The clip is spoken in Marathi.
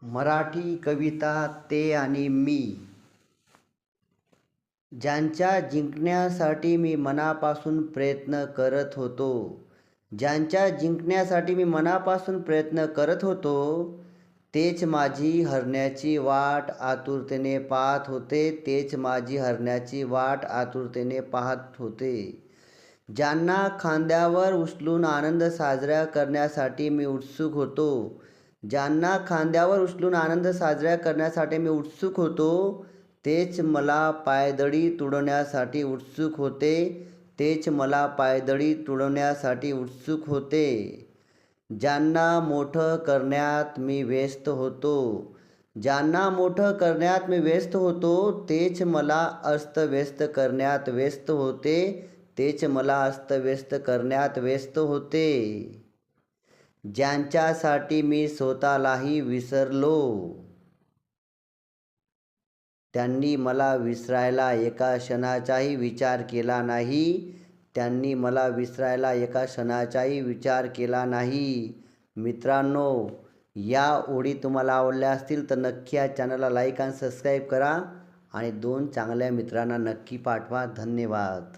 मराठी कविता ते आणि मी. ज्यांच्या जिंकण्यासाठी मी मनापासून प्रयत्न करत होतो, ज्यांच्या जिंकण्यासाठी मी मनापासून प्रयत्न करत होतो, तेच माझी हरण्याची वाट आतुरतेने पाहत होते, तेच माझी हरण्याची वाट आतुरतेने पाहत होते. ज्यांना खांद्यावर उचलून आनंद साजरा करण्यासाठी मी उत्सुक होतो, ज्यांना खांद्यावर उचलून आनंद साजरा करण्यासाठी मी उत्सुक होतो, तेच मला पायदळी तुडवण्यासाठी उत्सुक होते, तेच मला पायदळी तुडवण्यासाठी उत्सुक होते. ज्यांना मोठं करण्यात मी व्यस्त होतो, ज्यांना मोठं करण्यात मी व्यस्त होतो, तेच मला अस्तव्यस्त करण्यात व्यस्त होते, तेच मला अस्तव्यस्त करण्यात व्यस्त होते. ज्यांच्यासाठी मी स्वतःलाही विसरलो, त्यांनी मला विसरायला एका क्षणाचाही विचार केला नाही, त्यांनी मला विसरायला एका क्षणाचाही विचार केला नाही. मित्रांनो, या ओळी तुम्हाला आवडल्या असतील तर नक्की या चॅनलला लाईक आणि सबस्क्राईब करा आणि 2 चांगल्या मित्रांना नक्की पाठवा. धन्यवाद.